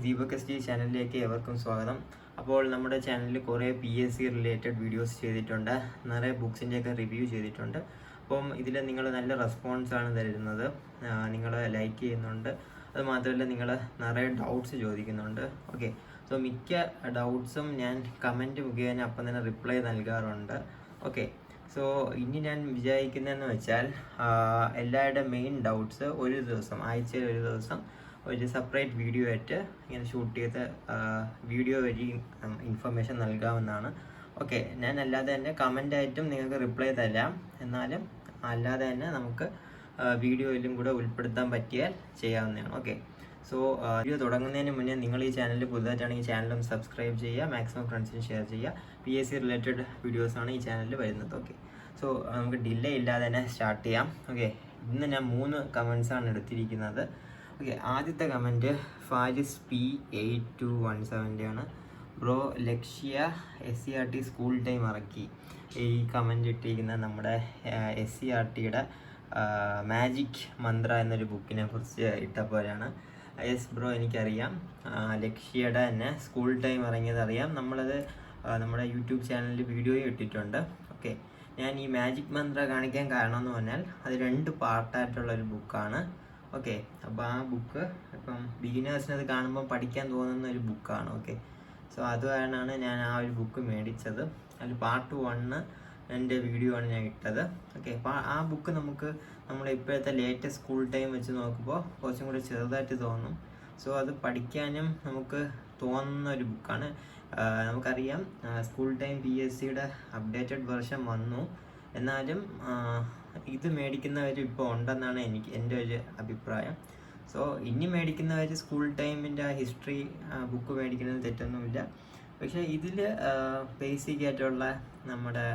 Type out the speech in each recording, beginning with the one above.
Deepak S G ചാനലിലേക്ക് എവർക്കും സ്വാഗതം. അപ്പോൾ നമ്മുടെ ചാനലിൽ കുറേ PSC റിലേറ്റഡ് വീഡിയോസ് ചെയ്തിട്ടുണ്ട്, നിറയെ ബുക്സിൻ്റെയൊക്കെ റിവ്യൂ ചെയ്തിട്ടുണ്ട്. അപ്പം ഇതിൽ നിങ്ങൾ നല്ല റെസ്പോൺസാണ് തരുന്നത്, നിങ്ങൾ ലൈക്ക് ചെയ്യുന്നുണ്ട്. അത് മാത്രമല്ല നിങ്ങൾ നിറയെ ഡൗട്ട്സ് ചോദിക്കുന്നുണ്ട്. ഓക്കെ, സോ മിക്ക ഡൗട്ട്സും ഞാൻ കമൻറ്റ് മുഖേന അപ്പം തന്നെ റിപ്ലൈ നൽകാറുണ്ട്. ഓക്കെ, സോ ഇനി ഞാൻ വിചാരിക്കുന്നതെന്ന് വെച്ചാൽ എല്ലാവരുടെ മെയിൻ ഡൗട്ട്സ് ഒരു ദിവസം, ആഴ്ചയിൽ ഒരു ദിവസം ഒരു സെപ്പറേറ്റ് വീഡിയോ ആയിട്ട് ഇങ്ങനെ ഷൂട്ട് ചെയ്ത് വീഡിയോ വഴി ഇൻഫർമേഷൻ നൽകാമെന്നാണ്. ഓക്കെ, ഞാൻ അല്ലാതെ തന്നെ കമൻ്റായിട്ടും നിങ്ങൾക്ക് റിപ്ലൈ തരാം, എന്നാലും അല്ലാതെ തന്നെ നമുക്ക് വീഡിയോയിലും കൂടെ ഉൾപ്പെടുത്താൻ പറ്റിയാൽ ചെയ്യാവുന്നതാണ്. ഓക്കെ, സോ വീഡിയോ തുടങ്ങുന്നതിന് മുന്നേ നിങ്ങൾ ഈ ചാനലിൽ പുതുതായിട്ടാണെങ്കിൽ ചാനലും സബ്സ്ക്രൈബ് ചെയ്യുക, മാക്സിമം ഫ്രണ്ട്സിന് ഷെയർ ചെയ്യുക. PSC റിലേറ്റഡ് വീഡിയോസാണ് ഈ ചാനലിൽ വരുന്നത്. ഓക്കെ, സോ നമുക്ക് ഡിലേ ഇല്ലാതെ തന്നെ സ്റ്റാർട്ട് ചെയ്യാം. ഓക്കെ, ഇന്ന് ഞാൻ 3 കമൻസാണ് എടുത്തിരിക്കുന്നത്. ഓക്കെ, ആദ്യത്തെ കമൻറ്റ് ഫാരിസ് P8217 ആണ്. ബ്രോ, ലക്ഷ്യ SCRT സ്കൂൾ ടൈം ഇറക്കി. ഈ കമൻറ്റ് ഇട്ടിരിക്കുന്ന നമ്മുടെ SCRTയുടെ മാജിക് മന്ത്ര എന്നൊരു ബുക്കിനെ കുറിച്ച് ഇട്ടപ്പോഴാണ്. യെസ് ബ്രോ, എനിക്കറിയാം, ലക്ഷ്യയുടെ തന്നെ സ്കൂൾ ടൈം ഇറങ്ങിയത് അറിയാം. നമ്മളത് നമ്മുടെ യൂട്യൂബ് ചാനലിൽ വീഡിയോയും ഇട്ടിട്ടുണ്ട്. ഓക്കെ, ഞാൻ ഈ മാജിക് മന്ത്ര കാണിക്കാൻ കാരണം എന്ന് പറഞ്ഞാൽ അത് 2 പാർട്ടായിട്ടുള്ളൊരു ബുക്കാണ്. ഓക്കെ, അപ്പോൾ ആ ബുക്ക് ഇപ്പം ബിഗിനേഴ്സിന് അത് കാണുമ്പോൾ പഠിക്കാൻ തോന്നുന്ന ഒരു ബുക്കാണ്. ഓക്കെ, സോ അതുകാരണമാണ് ഞാൻ ആ ഒരു ബുക്ക് മേടിച്ചത്. അതിൽ പാർട്ട് 1 എൻ്റെ വീഡിയോ ആണ് ഞാൻ ഇട്ടത്. ഓക്കെ, അപ്പോൾ ആ ബുക്ക് നമുക്ക് നമ്മുടെ ഇപ്പോഴത്തെ ലേറ്റസ്റ്റ് സ്കൂൾ ടൈം വെച്ച് നോക്കുമ്പോൾ കുറച്ചും കൂടി ചെറുതായിട്ട് തോന്നും. സോ അത് പഠിക്കാനും നമുക്ക് തോന്നുന്ന ഒരു ബുക്കാണ്. നമുക്കറിയാം സ്കൂൾ ടൈം PSCയുടെ അപ്ഡേറ്റഡ് വെർഷൻ വന്നു, എന്നാലും ഇത് മേടിക്കുന്നവർ ഇപ്പോൾ ഉണ്ടെന്നാണ് എൻ്റെ ഒരു അഭിപ്രായം. സോ ഇനി മേടിക്കുന്നവർ സ്കൂൾ ടൈമിൻ്റെ ഹിസ്റ്ററി ബുക്ക് മേടിക്കുന്നത് തെറ്റൊന്നുമില്ല. പക്ഷേ ഇതിൽ ബേസിക് ആയിട്ടുള്ള നമ്മുടെ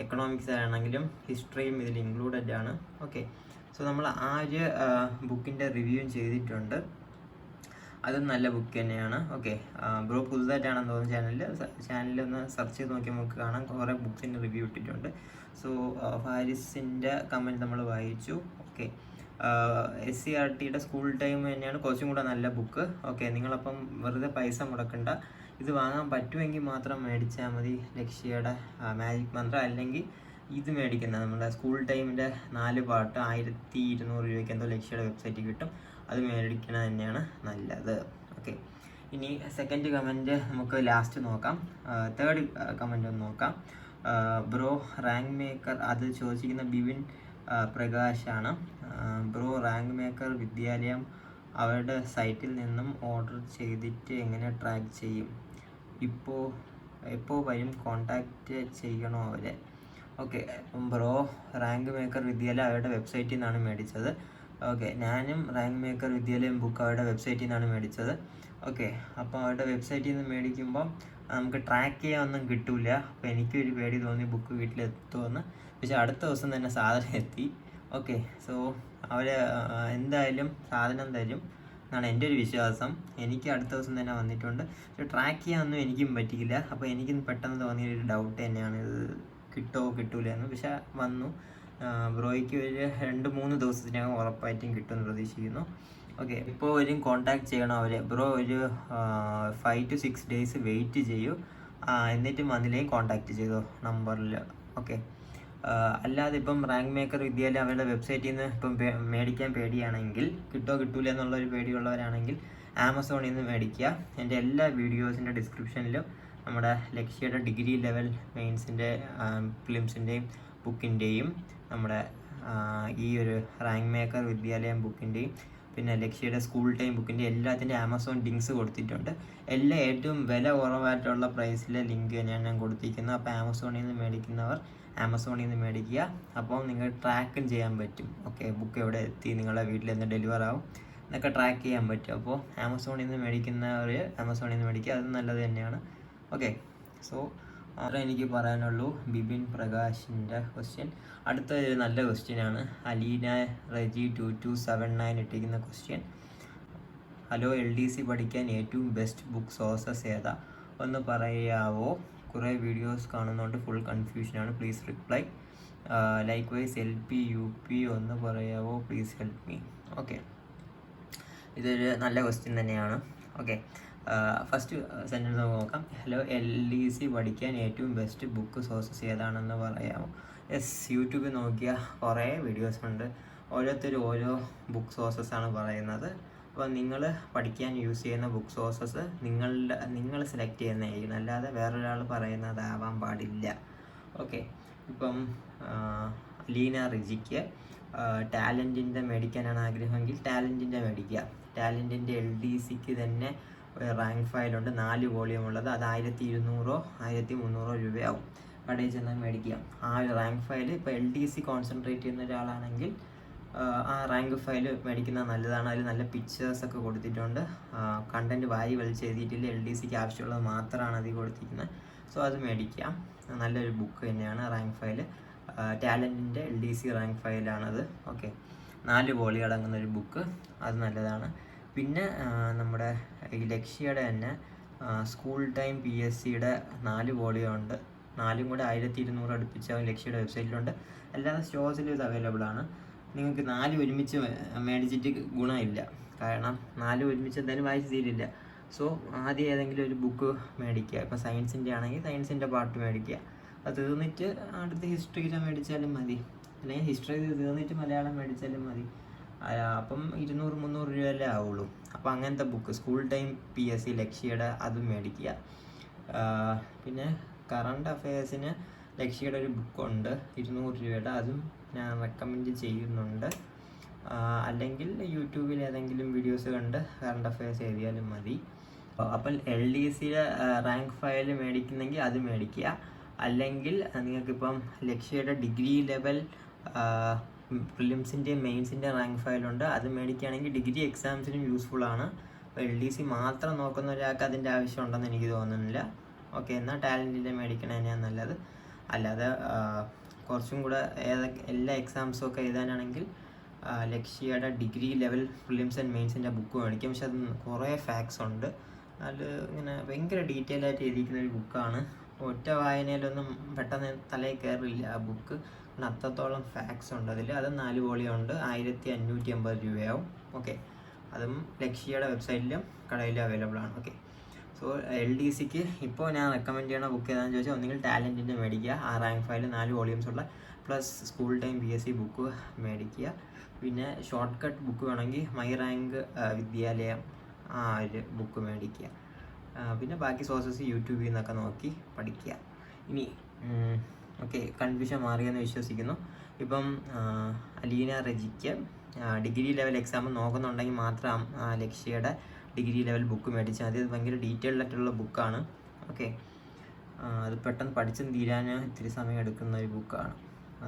എക്കണോമിക്സ് ആണെങ്കിലും ഹിസ്റ്ററിയും ഇതിൽ ഇൻക്ലൂഡഡ് ആണ്. ഓക്കെ, സോ നമ്മൾ ആ ഒരു ബുക്കിൻ്റെ റിവ്യൂവും ചെയ്തിട്ടുണ്ട്. അതും നല്ല ബുക്ക് തന്നെയാണ്. ഓക്കെ, ബ്രോ പുതുതായിട്ടാണെന്ന് തോന്നുന്നു ചാനലിൽ സെർച്ച് ചെയ്ത് നോക്കിയാൽ നമുക്ക് കാണാം, കുറേ ബുക്സിൻ്റെ റിവ്യൂ ഇട്ടിട്ടുണ്ട്. സോ ഫാരിസിൻ്റെ കമൻറ്റ് നമ്മൾ വായിച്ചു. ഓക്കെ, SCRTയുടെ സ്കൂൾ ടൈം തന്നെയാണ് കുറച്ചും കൂടെ നല്ല ബുക്ക്. ഓക്കെ, നിങ്ങളപ്പം വെറുതെ പൈസ മുടക്കണ്ട, ഇത് വാങ്ങാൻ പറ്റുമെങ്കിൽ മാത്രം മേടിച്ചാൽ മതി ലക്ഷ്യയുടെ മാജിക് മന്ത്ര. അല്ലെങ്കിൽ ഇത് മേടിക്കുന്നത് നമ്മുടെ സ്കൂൾ ടൈമിൻ്റെ 4 പാർട്ട് 1200 രൂപയ്ക്ക് എന്തോ ലക്ഷ്യയുടെ വെബ്സൈറ്റിൽ കിട്ടും, അത് മേടിക്കണത് തന്നെയാണ് നല്ലത്. ഓക്കെ, ഇനി സെക്കൻഡ് കമൻറ്റ് നമുക്ക് ലാസ്റ്റ് നോക്കാം. തേർഡ് കമൻറ്റ് ഒന്ന് നോക്കാം. ബ്രോ, റാങ്ക് മേക്കർ, അത് ചോദിച്ചിരിക്കുന്ന ബിപിൻ പ്രകാശാണ്. ബ്രോ, റാങ്ക് മേക്കർ വിദ്യാലയം അവരുടെ സൈറ്റിൽ നിന്നും ഓർഡർ ചെയ്തിട്ട് എങ്ങനെ ട്രാക്ക് ചെയ്യും? എപ്പോൾ വരും? കോൺടാക്റ്റ് ചെയ്യണോ അവരെ? ഓക്കെ, അപ്പം ബ്രോ റാങ്ക് മേക്കർ വിദ്യാലയം അവരുടെ വെബ്സൈറ്റിൽ നിന്നാണ് മേടിച്ചത്. ഓക്കെ, ഞാനും റാങ്ക് മേക്കർ വിദ്യാലയം ബുക്ക് അവരുടെ വെബ്സൈറ്റിൽ നിന്നാണ് മേടിച്ചത്. ഓക്കെ, അപ്പോൾ അവരുടെ വെബ്സൈറ്റിൽ നിന്ന് മേടിക്കുമ്പം നമുക്ക് ട്രാക്ക് ചെയ്യാനൊന്നും കിട്ടില്ല. അപ്പോൾ എനിക്കൊരു പേടി തോന്നി ബുക്ക് വീട്ടിലെത്തുമെന്ന്. പക്ഷേ അടുത്ത ദിവസം തന്നെ സാധനം എത്തി. ഓക്കെ, സോ അവർ എന്തായാലും സാധനം തരും എന്നാണ് എൻ്റെ ഒരു വിശ്വാസം. എനിക്ക് അടുത്ത ദിവസം തന്നെ വന്നിട്ടുണ്ട്. പക്ഷേ ട്രാക്ക് ചെയ്യാനൊന്നും എനിക്കും പറ്റിയില്ല. അപ്പോൾ എനിക്കും പെട്ടെന്ന് തോന്നിയൊരു ഡൗട്ട് തന്നെയാണ്, ഇത് കിട്ടുമോ കിട്ടൂല എന്ന്. പക്ഷേ വന്നു. ബ്രോയ്ക്ക് ഒരു 2-3 ദിവസത്തിനകം ഉറപ്പായിട്ടും കിട്ടുമെന്ന് പ്രതീക്ഷിക്കുന്നു. ഓക്കെ, ഇപ്പോൾ വരും കോൺടാക്ട് ചെയ്യണം അവരെ. ബ്രോ ഒരു 5 to 6 ഡേയ്സ് വെയിറ്റ് ചെയ്യൂ, എന്നിട്ടും വന്നില്ലെങ്കിൽ കോൺടാക്റ്റ് ചെയ്തോ നമ്പറിൽ. ഓക്കെ, അല്ലാതെ ഇപ്പം റാങ്ക് മേക്കർ വിദ്യാലയം അവരുടെ വെബ്സൈറ്റിൽ നിന്ന് ഇപ്പം മേടിക്കാൻ പേടിയാണെങ്കിൽ, കിട്ടൂല എന്നുള്ളൊരു പേടിയുള്ളവരാണെങ്കിൽ ആമസോണിൽ നിന്ന് മേടിക്കുക. എൻ്റെ എല്ലാ വീഡിയോസിൻ്റെ ഡിസ്ക്രിപ്ഷനിലും നമ്മുടെ ലക്ഷ്യയുടെ ഡിഗ്രി ലെവൽ മെയിൻസിൻ്റെ ഫിലിംസിൻ്റെയും ബുക്കിൻ്റെയും നമ്മുടെ ഈ ഒരു റാങ്ക് മേക്കർ വിദ്യാലയം ബുക്കിൻ്റെയും പിന്നെ ലക്ഷ്യയുടെ സ്കൂൾ ടൈം ബുക്കിൻ്റെ എല്ലാത്തിൻ്റെ ആമസോൺ ലിങ്ക്സ് കൊടുത്തിട്ടുണ്ട്. എല്ലാം ഏറ്റവും വില കുറവായിട്ടുള്ള പ്രൈസിലെ ലിങ്ക് ഞാൻ കൊടുത്തിരിക്കുന്നത്. അപ്പോൾ ആമസോണിൽ നിന്ന് മേടിക്കുന്നവർ ആമസോണിൽ നിന്ന് മേടിക്കുക. അപ്പോൾ നിങ്ങൾ ട്രാക്കും ചെയ്യാൻ പറ്റും. ഓക്കെ, ബുക്ക് എവിടെ എത്തി, നിങ്ങളുടെ വീട്ടിൽ എന്ന് ഡെലിവർ ആവും എന്നൊക്കെ ട്രാക്ക് ചെയ്യാൻ പറ്റും. അപ്പോൾ ആമസോണിൽ നിന്ന് മേടിക്കുന്നവർ ആമസോണിൽ നിന്ന് മേടിക്കുക, അത് നല്ലത് തന്നെയാണ്. ഓക്കെ, സോ അത്ര എനിക്ക് പറയാനുള്ളൂ. ബിപിൻ പ്രകാശിൻ്റെ ക്വസ്റ്റ്യൻ. അടുത്ത നല്ല ക്വസ്റ്റ്യനാണ്. അലീന റെജി 2279 ഇട്ടിരിക്കുന്ന ക്വസ്റ്റ്യൻ. ഹലോ, LDC പഠിക്കാൻ ഏറ്റവും ബെസ്റ്റ് ബുക്ക് സോഴ്സസ് ഏതാ ഒന്ന് പറയാവോ? കുറേ വീഡിയോസ് കാണുന്നതുകൊണ്ട് ഫുൾ കൺഫ്യൂഷനാണ്, please reply. Like wise LP UP ഒന്ന് പറയാവോ, പ്ലീസ് ഹെൽപ്പ് മീ. ഓക്കെ, ഇതൊരു നല്ല ക്വസ്റ്റ്യൻ തന്നെയാണ്. ഓക്കെ, ഫസ്റ്റ് സെൻറ്റൻസ് നോക്കാം. ഹലോ, LDC പഠിക്കാൻ ഏറ്റവും ബെസ്റ്റ് ബുക്ക് സോഴ്സസ് ഏതാണെന്ന് പറയാമോ? യെസ്, യൂട്യൂബിൽ നോക്കിയാൽ കുറേ വീഡിയോസ് ഉണ്ട്, ഓരോരുത്തരും ഓരോ ബുക്ക് സോഴ്സസ് ആണ് പറയുന്നത്. അപ്പോൾ നിങ്ങൾ പഠിക്കാൻ യൂസ് ചെയ്യുന്ന ബുക്ക് സോഴ്സസ് നിങ്ങൾ സെലക്ട് ചെയ്യുന്നതായിരിക്കണം, അല്ലാതെ വേറൊരാൾ പറയുന്നതാവാൻ പാടില്ല. ഓക്കെ, ഇപ്പം ലീന റിജിക്ക് ടാലൻറ്റിൻ്റെ മേടിക്കാനാണ് ആഗ്രഹമെങ്കിൽ ടാലൻറ്റിൻ്റെ മേടിക്കുക. ടാലൻറ്റിൻ്റെ LDCക്ക് തന്നെ റാങ്ക് ഫയലുണ്ട്, 4 വോളിയം ഉള്ളത്. അത് 1200 1300 രൂപയാവും. കടയിൽ ചെന്നാൽ മേടിക്കുക. ആ ഒരു റാങ്ക് ഫയൽ ഇപ്പോൾ LDC കോൺസെൻട്രേറ്റ് ചെയ്യുന്ന ഒരാളാണെങ്കിൽ ആ റാങ്ക് ഫയൽ മേടിക്കുന്നത് നല്ലതാണ്. അതിൽ നല്ല പിക്ചേഴ്സൊക്കെ കൊടുത്തിട്ടുണ്ട്, കണ്ടൻറ്റ് വാരി വലിച്ച് എഴുതിയിട്ടില്ല, LDCക്ക് ആവശ്യമുള്ളത് മാത്രമാണ് അതിൽ കൊടുത്തിരിക്കുന്നത്. സോ അത് മേടിക്കാം, നല്ലൊരു ബുക്ക് തന്നെയാണ്. റാങ്ക് ഫയൽ ടാലൻറ്റിൻ്റെ LDC റാങ്ക് ഫയലാണത്. ഓക്കെ, 4 വോളിയം അടങ്ങുന്ന ഒരു ബുക്ക്, അത് നല്ലതാണ്. പിന്നെ നമ്മുടെ ഈ ലക്ഷ്യയുടെ തന്നെ സ്കൂൾ ടൈം PSCയുടെ 4 വോളിയം ഉണ്ട്. 4 കൂടെ 1200 അടുപ്പിച്ച ലക്ഷ്യയുടെ വെബ്സൈറ്റിലുണ്ട്. അല്ലാതെ സ്റ്റോഴ്സിൽ ഇത് അവൈലബിൾ ആണ്. നിങ്ങൾക്ക് 4 ഒരുമിച്ച് മേടിച്ചിട്ട് ഗുണമില്ല, കാരണം 4 ഒരുമിച്ച് എന്തായാലും വായിച്ച് തീരില്ല. സോ ആദ്യം ഏതെങ്കിലും ഒരു ബുക്ക് മേടിക്കുക. ഇപ്പോൾ സയൻസിൻ്റെ ആണെങ്കിൽ സയൻസിൻ്റെ പാർട്ട് മേടിക്കുക. അത് തീർന്നിട്ട് അടുത്ത് ഹിസ്റ്ററിയിലെ മേടിച്ചാലും മതി, അല്ലെങ്കിൽ ഹിസ്റ്ററി തീർന്നിട്ട് മലയാളം മേടിച്ചാലും മതി. അപ്പം 200-300 രൂപയല്ലേ ആവുള്ളൂ. അപ്പോൾ അങ്ങനത്തെ ബുക്ക് സ്കൂൾ ടൈം PSC ലക്ഷ്യയുടെ അതും മേടിക്കുക. പിന്നെ കറണ്ട് അഫയേഴ്സിന് ലക്ഷ്യയുടെ ഒരു ബുക്കുണ്ട് 200 രൂപയുടെ, അതും ഞാൻ റെക്കമെൻഡ് ചെയ്യുന്നുണ്ട്. അല്ലെങ്കിൽ യൂട്യൂബിൽ ഏതെങ്കിലും വീഡിയോസ് കണ്ട് കറണ്ട് അഫയേഴ്സ് എഴുതിയാലും മതി. അപ്പം LDCയുടെ റാങ്ക് ഫയൽ മേടിക്കുന്നെങ്കിൽ അത് മേടിക്കുക. അല്ലെങ്കിൽ നിങ്ങൾക്കിപ്പം ലക്ഷ്യയുടെ ഡിഗ്രി ലെവൽ പ്രിലിംസിൻ്റെയും മെയിൻസിൻ്റെ റാങ്ക് ഫയലുണ്ട്, അത് മേടിക്കുകയാണെങ്കിൽ ഡിഗ്രി എക്സാംസിനും യൂസ്ഫുൾ ആണ്. അപ്പോൾ LDC മാത്രം നോക്കുന്ന ഒരാൾക്ക് അതിൻ്റെ ആവശ്യമുണ്ടെന്ന് എനിക്ക് തോന്നുന്നില്ല. ഓക്കെ, എന്നാൽ ടാലൻറ്റിൻ്റെ മേടിക്കണത് തന്നെയാണ് നല്ലത്. അല്ലാതെ കുറച്ചും കൂടെ എല്ലാ എക്സാംസും ഒക്കെ എഴുതാനാണെങ്കിൽ ലക്ഷ്യയുടെ ഡിഗ്രി ലെവൽ പ്രിലിംസ് ആൻഡ് മെയിൻസിൻ്റെ ബുക്ക് മേടിക്കും. പക്ഷെ അത് കുറേ ഫാക്ട്സ് ഉണ്ട്, അത് ഇങ്ങനെ ഭയങ്കര ഡീറ്റെയിൽ ആയിട്ട് എഴുതിയിരിക്കുന്ന ഒരു ബുക്കാണ്. ഒറ്റ വായനയിലൊന്നും പെട്ടെന്ന് തലയിൽ കയറില്ല ആ ബുക്ക്, അത്രത്തോളം ഫാക്ട്സ് ഉണ്ട് അതിൽ. അത് 4 വോളിയം ഉണ്ട്, 1550 രൂപയാവും. ഓക്കെ, അതും ലക്ഷ്യയുടെ വെബ്സൈറ്റിലും കടയിലും അവൈലബിൾ ആണ്. ഓക്കെ, സോ LDCക്ക് ഇപ്പോൾ ഞാൻ റെക്കമെൻഡ് ചെയ്യുന്ന ബുക്ക് ഏതാണെന്ന് ചോദിച്ചാൽ ഒന്നുകിൽ ടാലൻറ്റിൻ്റെ മേടിക്കുക, ആ റാങ്ക് ഫയൽ 4 വോളിയംസ് ഉള്ള, plus school time PSC book മേടിക്കുക. പിന്നെ ഷോർട്ട് കട്ട് ബുക്ക് വേണമെങ്കിൽ മൈ റാങ്ക് വിദ്യാലയം ആ ഒരു ബുക്ക് മേടിക്കുക. പിന്നെ ബാക്കി സോഴ്സസ് യൂട്യൂബിൽ നിന്നൊക്കെ നോക്കി പഠിക്കുക. ഇനി ഓക്കെ, കൺഫ്യൂഷൻ മാറിയെന്ന് വിശ്വസിക്കുന്നു. ഇപ്പം അലീന റജിക്ക് ഡിഗ്രി ലെവൽ എക്സാം നോക്കുന്നുണ്ടെങ്കിൽ മാത്രം ലക്ഷ്യയുടെ ഡിഗ്രി ലെവൽ ബുക്ക് മേടിച്ചാൽ മതി. അത് ഭയങ്കര ഡീറ്റെയിൽഡ് ആയിട്ടുള്ള ബുക്കാണ്. ഓക്കെ, അത് പെട്ടെന്ന് പഠിച്ചും തീരാൻ ഇത്തിരി സമയം എടുക്കുന്ന ഒരു ബുക്കാണ്,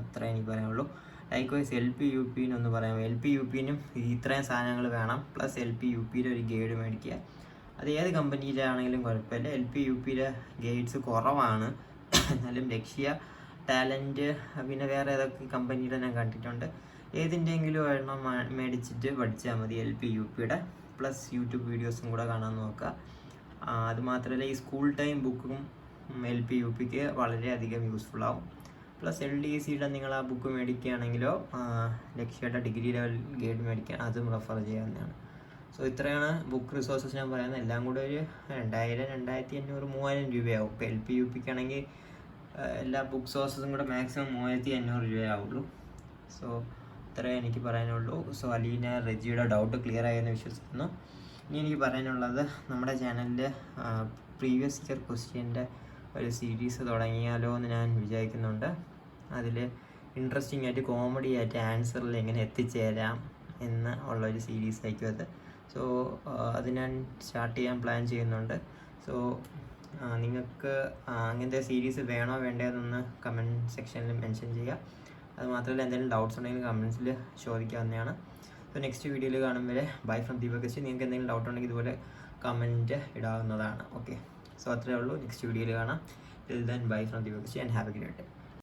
അത്ര എനിക്ക് പറയാനുള്ളൂ. ലൈക്ക്വൈസ് LP UP എന്നൊന്ന് പറയാം. LP UPനും ഇത്രയും സാധനങ്ങൾ വേണം, പ്ലസ് LP UPയുടെ ഒരു ഗൈഡ് മേടിക്കുക. അത് ഏത് കമ്പനിയിലാണെങ്കിലും കുഴപ്പമില്ല. LP UPയുടെ ഗൈഡ്സ് കുറവാണ്, എന്നാലും ലക്ഷ്യ, ടാലൻറ്റ്, പിന്നെ വേറെ ഏതൊക്കെ കമ്പനിയുടെ ഞാൻ കണ്ടിട്ടുണ്ട്. ഏതിൻ്റെയെങ്കിലും ഒരെണ്ണം മേടിച്ചിട്ട് പഠിച്ചാൽ മതി LP UPയുടെ. പ്ലസ് യൂട്യൂബ് വീഡിയോസും കൂടെ കാണാൻ നോക്കുക. അതുമാത്രമല്ല, ഈ സ്കൂൾ ടൈം ബുക്കും LP UPക്ക് വളരെയധികം യൂസ്ഫുൾ ആവും. പ്ലസ് LDCയുടെ നിങ്ങൾ ആ ബുക്ക് മേടിക്കുകയാണെങ്കിലോ ലക്ഷ്യയുടെ ഡിഗ്രി ലെവൽ ഗൈഡ് മേടിക്കുക, അതും റെഫർ ചെയ്യാവുന്നതാണ്. സോ ഇത്രയാണ് ബുക്ക് റിസോഴ്സസ് ഞാൻ പറയുന്നത്. എല്ലാം കൂടെ ഒരു 2000, 2500, 3000 രൂപയാവും. ഇപ്പോൾ LP UPക്ക് ആണെങ്കിൽ എല്ലാ ബുക്ക് സോഴ്സസും കൂടെ മാക്സിമം 3500 രൂപയാവുള്ളൂ. സോ ഇത്രയേ എനിക്ക് പറയാനുള്ളൂ. സോ അലീന റജിയുടെ ഡൗട്ട് ക്ലിയർ ആയെന്ന് വിശ്വസിക്കുന്നു. ഇനി എനിക്ക് പറയാനുള്ളത്, നമ്മുടെ ചാനലിൽ പ്രീവിയസ് ഇയർ ക്വസ്റ്റ്യൻ്റെ ഒരു സീരീസ് തുടങ്ങിയാലോ എന്ന് ഞാൻ വിചാരിക്കുന്നുണ്ട്. അതിൽ ഇൻട്രസ്റ്റിംഗ് ആയിട്ട് കോമഡി ആയിട്ട് ആൻസറിൽ എങ്ങനെ എത്തിച്ചേരാം എന്ന് ഉള്ളൊരു സീരീസ് ആയിരിക്കും അത്. സോ അത് ഞാൻ സ്റ്റാർട്ട് ചെയ്യാൻ പ്ലാൻ ചെയ്യുന്നുണ്ട്. സോ നിങ്ങൾക്ക് അങ്ങനത്തെ സീരീസ് വേണോ വേണ്ടതെന്നൊന്ന് കമൻറ്റ് സെക്ഷനിൽ മെൻഷൻ ചെയ്യുക. അതുമാത്രമല്ല, എന്തെങ്കിലും ഡൗട്ട്സ് ഉണ്ടെങ്കിൽ കമൻസിൽ ചോദിക്കാവുന്നതാണ്. സോ നെക്സ്റ്റ് വീഡിയോയിൽ കാണും വരെ ബൈ ഫ്രം ദീപക്. നിങ്ങൾക്ക് എന്തെങ്കിലും ഡൗട്ട് ഉണ്ടെങ്കിൽ ഇതുപോലെ കമൻറ്റ് ഇടാവുന്നതാണ്. ഓക്കെ, സോ അത്രയേ ഉള്ളൂ. നെക്സ്റ്റ് വീഡിയോയിൽ കാണാം. Till then bye from Deepak and have A great day.